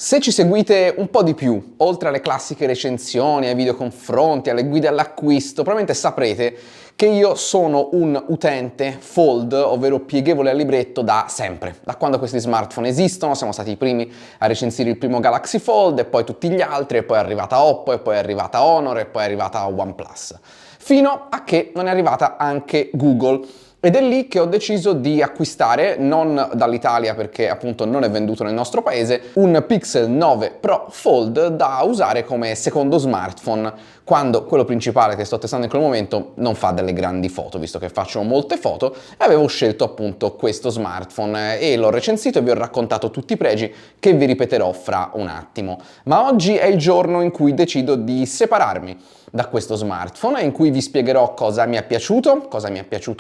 Se ci seguite un po' di più, oltre alle classiche recensioni, ai video confronti, alle guide all'acquisto, probabilmente saprete che io sono un utente fold, ovvero pieghevole al libretto, da sempre. Da quando questi smartphone esistono, siamo stati i primi a recensire il primo Galaxy Fold, e poi tutti gli altri, e poi è arrivata Oppo, e poi è arrivata Honor, e poi è arrivata OnePlus. Fino a che non è arrivata anche Google. Ed è lì che ho deciso di acquistare, non dall'Italia perché appunto non è venduto nel nostro paese, un Pixel 9 Pro Fold da usare come secondo smartphone quando quello principale che sto testando in quel momento non fa delle grandi foto, visto che faccio molte foto, e avevo scelto appunto questo smartphone e l'ho recensito e vi ho raccontato tutti i pregi che vi ripeterò fra un attimo. Ma oggi è il giorno in cui decido di separarmi da questo smartphone, in cui vi spiegherò cosa mi è piaciuto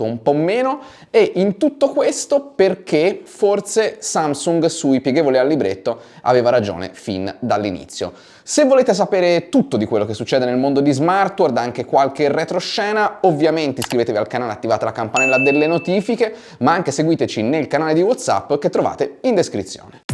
un po' meno, e in tutto questo perché forse Samsung sui pieghevoli al libretto aveva ragione fin dall'inizio. Se volete sapere tutto di quello che succede nel mondo di smartware, anche qualche retroscena, ovviamente iscrivetevi al canale, attivate la campanella delle notifiche, ma anche seguiteci nel canale di WhatsApp che trovate in descrizione.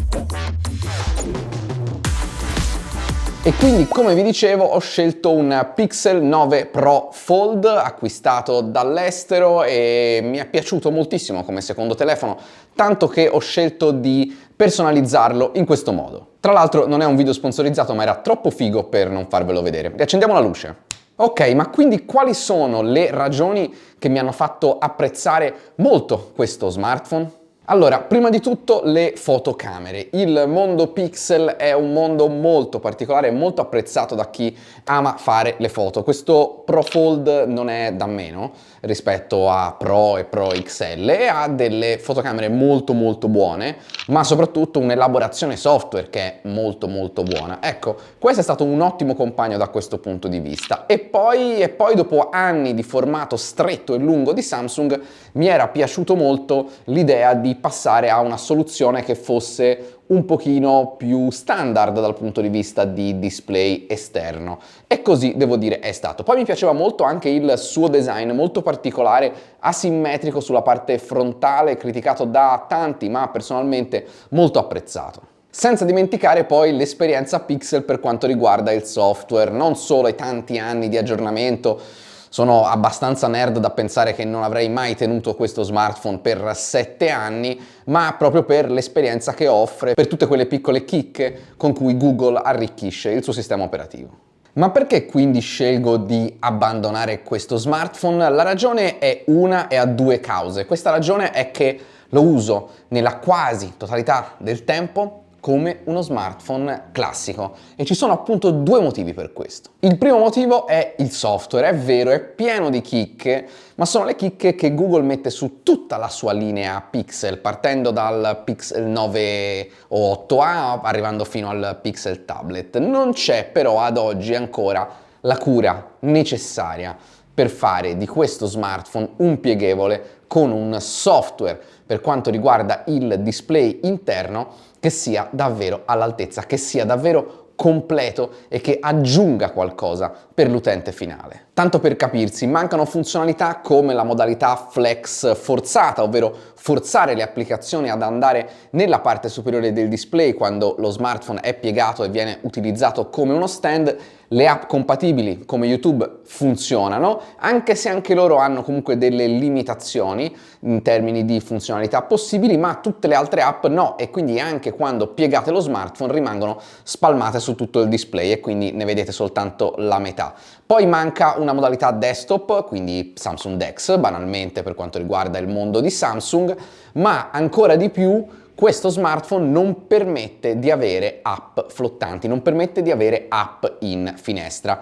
E quindi, come vi dicevo, ho scelto un Pixel 9 Pro Fold acquistato dall'estero e mi è piaciuto moltissimo come secondo telefono, tanto che ho scelto di personalizzarlo in questo modo. Tra l'altro non è un video sponsorizzato, ma era troppo figo per non farvelo vedere. Riaccendiamo la luce. Ok, ma quindi quali sono le ragioni che mi hanno fatto apprezzare molto questo smartphone? Allora, prima di tutto le fotocamere. Il mondo Pixel è un mondo molto particolare e molto apprezzato da chi ama fare le foto. Questo Pro Fold non è da meno rispetto a Pro e Pro XL e ha delle fotocamere molto buone, ma soprattutto un'elaborazione software che è molto buona. Ecco, questo è stato un ottimo compagno da questo punto di vista. E poi dopo anni di formato stretto e lungo di Samsung mi era piaciuto molto l'idea di passare a una soluzione che fosse un pochino più standard dal punto di vista di display esterno, e così devo dire è stato. Poi mi piaceva molto anche il suo design molto particolare, asimmetrico sulla parte frontale, criticato da tanti ma personalmente molto apprezzato. Senza dimenticare poi l'esperienza Pixel per quanto riguarda il software, non solo i tanti anni di aggiornamento. Sono abbastanza nerd da pensare che non avrei mai tenuto questo smartphone per 7 anni, ma proprio per l'esperienza che offre, per tutte quelle piccole chicche con cui Google arricchisce il suo sistema operativo. Ma perché quindi scelgo di abbandonare questo smartphone? La ragione è una e ha due cause. Questa ragione è che lo uso nella quasi totalità del tempo come uno smartphone classico, e ci sono appunto due motivi per questo. Il primo motivo è il software, è vero, è pieno di chicche, ma sono le chicche che Google mette su tutta la sua linea Pixel, partendo dal Pixel 9 o 8a, arrivando fino al Pixel Tablet. Non c'è però ad oggi ancora la cura necessaria per fare di questo smartphone un pieghevole con un software per quanto riguarda il display interno che sia davvero all'altezza, che sia davvero completo e che aggiunga qualcosa per l'utente finale. Tanto per capirsi, mancano funzionalità come la modalità flex forzata, ovvero forzare le applicazioni ad andare nella parte superiore del display quando lo smartphone è piegato e viene utilizzato come uno stand. Le app compatibili come YouTube funzionano, anche se anche loro hanno comunque delle limitazioni in termini di funzionalità possibili, ma tutte le altre app no, e quindi anche quando piegate lo smartphone rimangono spalmate su tutto il display e quindi ne vedete soltanto la metà. Poi manca una modalità desktop, quindi Samsung DeX, banalmente per quanto riguarda il mondo di Samsung, ma ancora di più questo smartphone non permette di avere app flottanti, non permette di avere app in finestra.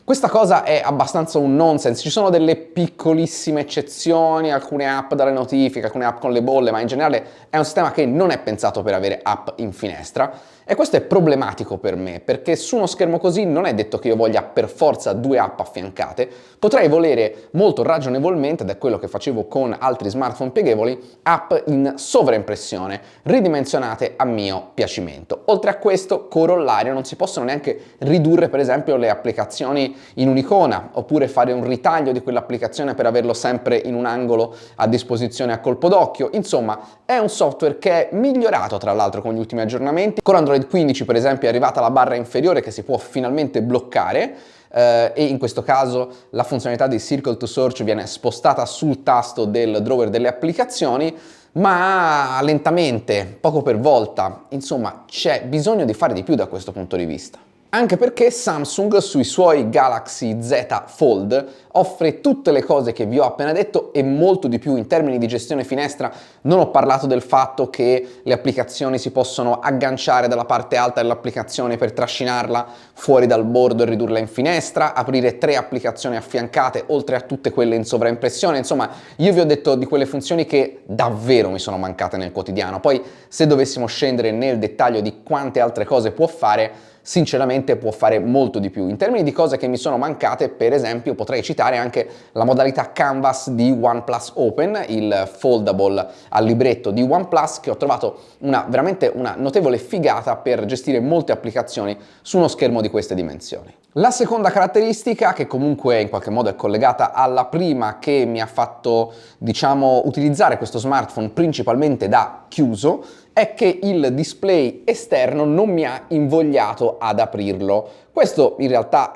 Questa cosa è abbastanza un nonsense, ci sono delle piccolissime eccezioni, alcune app dalle notifiche, alcune app con le bolle, ma in generale è un sistema che non è pensato per avere app in finestra, e questo è problematico per me, perché su uno schermo così non è detto che io voglia per forza due app affiancate, potrei volere molto ragionevolmente, ed è quello che facevo con altri smartphone pieghevoli, app in sovraimpressione, ridimensionate a mio piacimento. Oltre a questo, corollario, non si possono neanche ridurre per esempio le applicazioni in un'icona, oppure fare un ritaglio di quell'applicazione per averlo sempre in un angolo a disposizione a colpo d'occhio. Insomma, è un software che è migliorato tra l'altro con gli ultimi aggiornamenti. Con Android Android 15 per esempio è arrivata la barra inferiore che si può finalmente bloccare, e in questo caso la funzionalità di Circle to Search viene spostata sul tasto del drawer delle applicazioni, ma lentamente, poco per volta. Insomma, c'è bisogno di fare di più da questo punto di vista. Anche perché Samsung sui suoi Galaxy Z Fold offre tutte le cose che vi ho appena detto e molto di più in termini di gestione finestra. Non ho parlato del fatto che le applicazioni si possono agganciare dalla parte alta dell'applicazione per trascinarla fuori dal bordo e ridurla in finestra, aprire 3 applicazioni affiancate oltre a tutte quelle in sovraimpressione. Insomma, io vi ho detto di quelle funzioni che davvero mi sono mancate nel quotidiano. Poi, se dovessimo scendere nel dettaglio di quante altre cose può fare, sinceramente può fare molto di più. In termini di cose che mi sono mancate, per esempio, potrei citare anche la modalità Canvas di OnePlus Open, il foldable al libretto di OnePlus, che ho trovato veramente una notevole figata per gestire molte applicazioni su uno schermo di queste dimensioni. La seconda caratteristica, che comunque in qualche modo è collegata alla prima, che mi ha fatto, diciamo, utilizzare questo smartphone principalmente da chiuso, è che il display esterno non mi ha invogliato ad aprirlo. Questo in realtà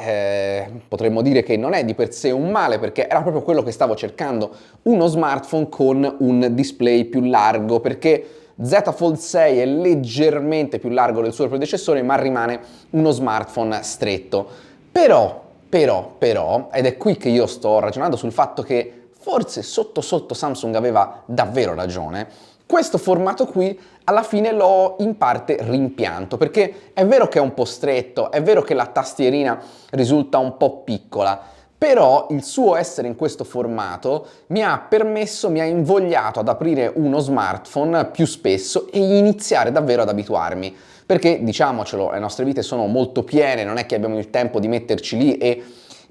potremmo dire che non è di per sé un male, perché era proprio quello che stavo cercando, uno smartphone con un display più largo, perché Z Fold 6 è leggermente più largo del suo predecessore, ma rimane uno smartphone stretto. Però, ed è qui che io sto ragionando sul fatto che forse sotto Samsung aveva davvero ragione, questo formato qui alla fine l'ho in parte rimpianto, perché è vero che è un po' stretto, è vero che la tastierina risulta un po' piccola, però il suo essere in questo formato mi ha invogliato ad aprire uno smartphone più spesso e iniziare davvero ad abituarmi. Perché, diciamocelo, le nostre vite sono molto piene, non è che abbiamo il tempo di metterci lì e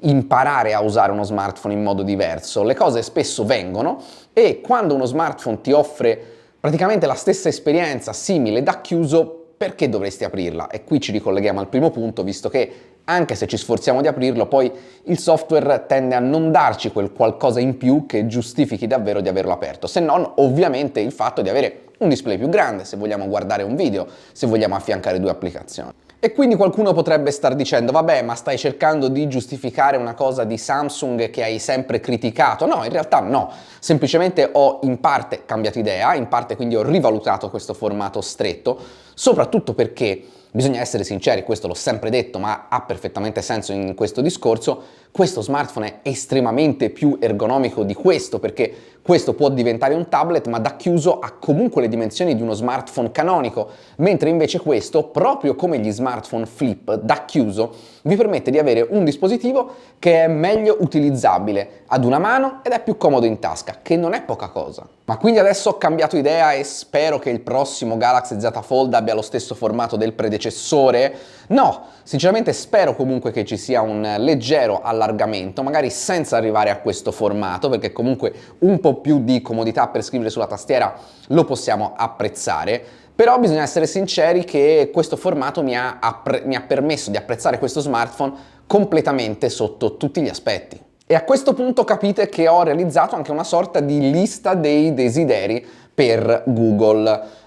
imparare a usare uno smartphone in modo diverso. Le cose spesso vengono e quando uno smartphone ti offre praticamente la stessa esperienza simile da chiuso, perché dovresti aprirla? E qui ci ricolleghiamo al primo punto, visto che anche se ci sforziamo di aprirlo, poi il software tende a non darci quel qualcosa in più che giustifichi davvero di averlo aperto, se non ovviamente il fatto di avere un display più grande, se vogliamo guardare un video, se vogliamo affiancare 2 applicazioni. E quindi qualcuno potrebbe star dicendo, vabbè, ma stai cercando di giustificare una cosa di Samsung che hai sempre criticato? No, in realtà no, semplicemente ho in parte cambiato idea, in parte quindi ho rivalutato questo formato stretto, soprattutto perché, bisogna essere sinceri, questo l'ho sempre detto, ma ha perfettamente senso in questo discorso, questo smartphone è estremamente più ergonomico di questo, perché questo può diventare un tablet, ma da chiuso ha comunque le dimensioni di uno smartphone canonico, mentre invece questo, proprio come gli smartphone flip da chiuso, vi permette di avere un dispositivo che è meglio utilizzabile ad una mano ed è più comodo in tasca, che non è poca cosa. Ma quindi adesso ho cambiato idea e spero che il prossimo Galaxy Z Fold abbia lo stesso formato del predecessore? No, sinceramente spero comunque che ci sia un leggero allargamento, magari senza arrivare a questo formato, perché comunque un po' più di comodità per scrivere sulla tastiera lo possiamo apprezzare. Però bisogna essere sinceri che questo formato mi ha permesso di apprezzare questo smartphone completamente sotto tutti gli aspetti. E a questo punto capite che ho realizzato anche una sorta di lista dei desideri per Google.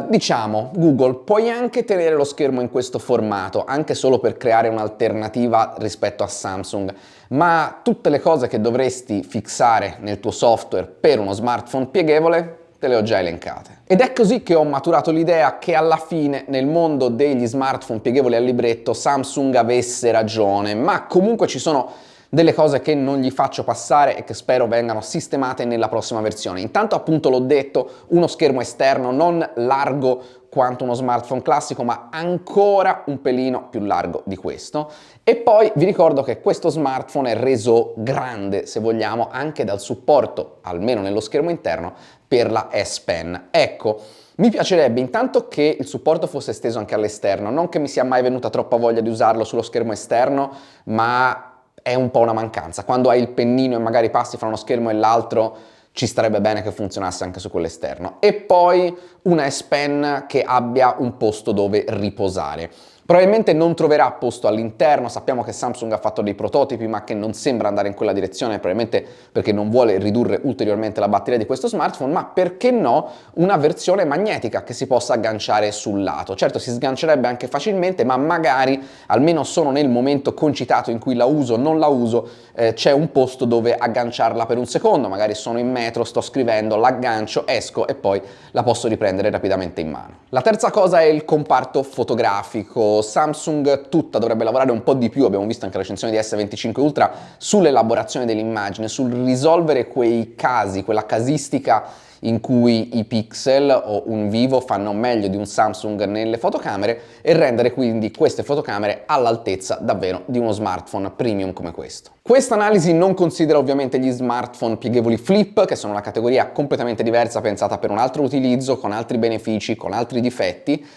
Diciamo, Google, puoi anche tenere lo schermo in questo formato, anche solo per creare un'alternativa rispetto a Samsung, ma tutte le cose che dovresti fissare nel tuo software per uno smartphone pieghevole te le ho già elencate. Ed è così che ho maturato l'idea che alla fine nel mondo degli smartphone pieghevoli al libretto Samsung avesse ragione, ma comunque ci sono delle cose che non gli faccio passare e che spero vengano sistemate nella prossima versione. Intanto, appunto, l'ho detto, uno schermo esterno non largo quanto uno smartphone classico, ma ancora un pelino più largo di questo. E poi vi ricordo che questo smartphone è reso grande, se vogliamo, anche dal supporto, almeno nello schermo interno, per la S Pen. Ecco, mi piacerebbe intanto che il supporto fosse esteso anche all'esterno, non che mi sia mai venuta troppa voglia di usarlo sullo schermo esterno, ma è un po' una mancanza. Quando hai il pennino e magari passi fra uno schermo e l'altro, ci starebbe bene che funzionasse anche su quello esterno. E poi una S Pen che abbia un posto dove riposare. Probabilmente non troverà posto all'interno, sappiamo che Samsung ha fatto dei prototipi ma che non sembra andare in quella direzione, probabilmente perché non vuole ridurre ulteriormente la batteria di questo smartphone, ma perché no una versione magnetica che si possa agganciare sul lato. Certo, si sgancerebbe anche facilmente, ma magari almeno sono nel momento concitato in cui la uso, non la uso, c'è un posto dove agganciarla per un secondo, magari sono in metro, sto scrivendo, l'aggancio, esco e poi la posso riprendere rapidamente in mano. La terza cosa è il comparto fotografico. Samsung tutta dovrebbe lavorare un po' di più, abbiamo visto anche la recensione di S25 Ultra, sull'elaborazione dell'immagine, sul risolvere quei casi, quella casistica in cui i Pixel o un Vivo fanno meglio di un Samsung nelle fotocamere e rendere quindi queste fotocamere all'altezza davvero di uno smartphone premium come questo. Questa analisi non considera ovviamente gli smartphone pieghevoli flip, che sono una categoria completamente diversa, pensata per un altro utilizzo, con altri benefici, con altri difetti,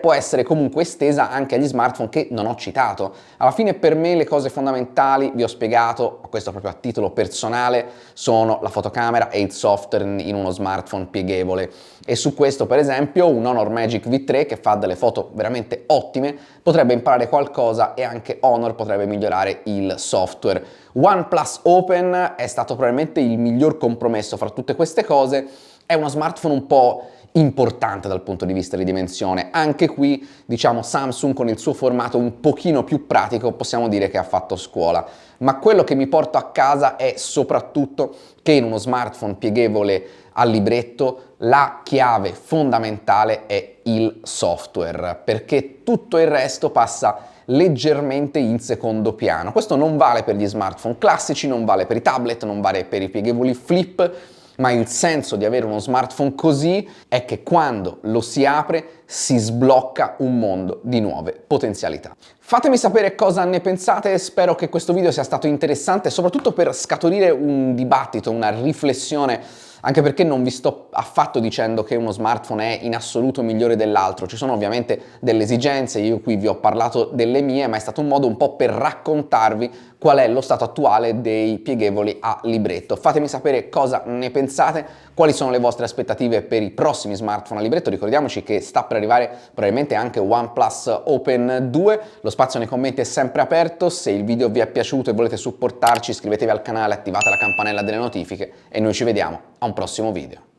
può essere comunque estesa anche agli smartphone che non ho citato. Alla fine per me le cose fondamentali, vi ho spiegato, questo proprio a titolo personale, sono la fotocamera e il software in uno smartphone pieghevole. E su questo per esempio un Honor Magic V3 che fa delle foto veramente ottime potrebbe imparare qualcosa e anche Honor potrebbe migliorare il software. OnePlus Open è stato probabilmente il miglior compromesso fra tutte queste cose, è uno smartphone un po' importante dal punto di vista di dimensione. Anche qui, diciamo, Samsung con il suo formato un pochino più pratico possiamo dire che ha fatto scuola. Ma quello che mi porto a casa è soprattutto che in uno smartphone pieghevole al libretto la chiave fondamentale è il software, perché tutto il resto passa leggermente in secondo piano. Questo non vale per gli smartphone classici, non vale per i tablet, non vale per i pieghevoli flip, ma il senso di avere uno smartphone così è che quando lo si apre si sblocca un mondo di nuove potenzialità. Fatemi sapere cosa ne pensate, spero che questo video sia stato interessante, soprattutto per scaturire un dibattito, una riflessione, anche perché non vi sto affatto dicendo che uno smartphone è in assoluto migliore dell'altro, ci sono ovviamente delle esigenze, io qui vi ho parlato delle mie, ma è stato un modo un po' per raccontarvi qual è lo stato attuale dei pieghevoli a libretto. Fatemi sapere cosa ne pensate, quali sono le vostre aspettative per i prossimi smartphone a libretto. Ricordiamoci che sta per arrivare probabilmente anche OnePlus Open 2, lo spazio nei commenti è sempre aperto, se il video vi è piaciuto e volete supportarci iscrivetevi al canale, attivate la campanella delle notifiche e noi ci vediamo a un prossimo video.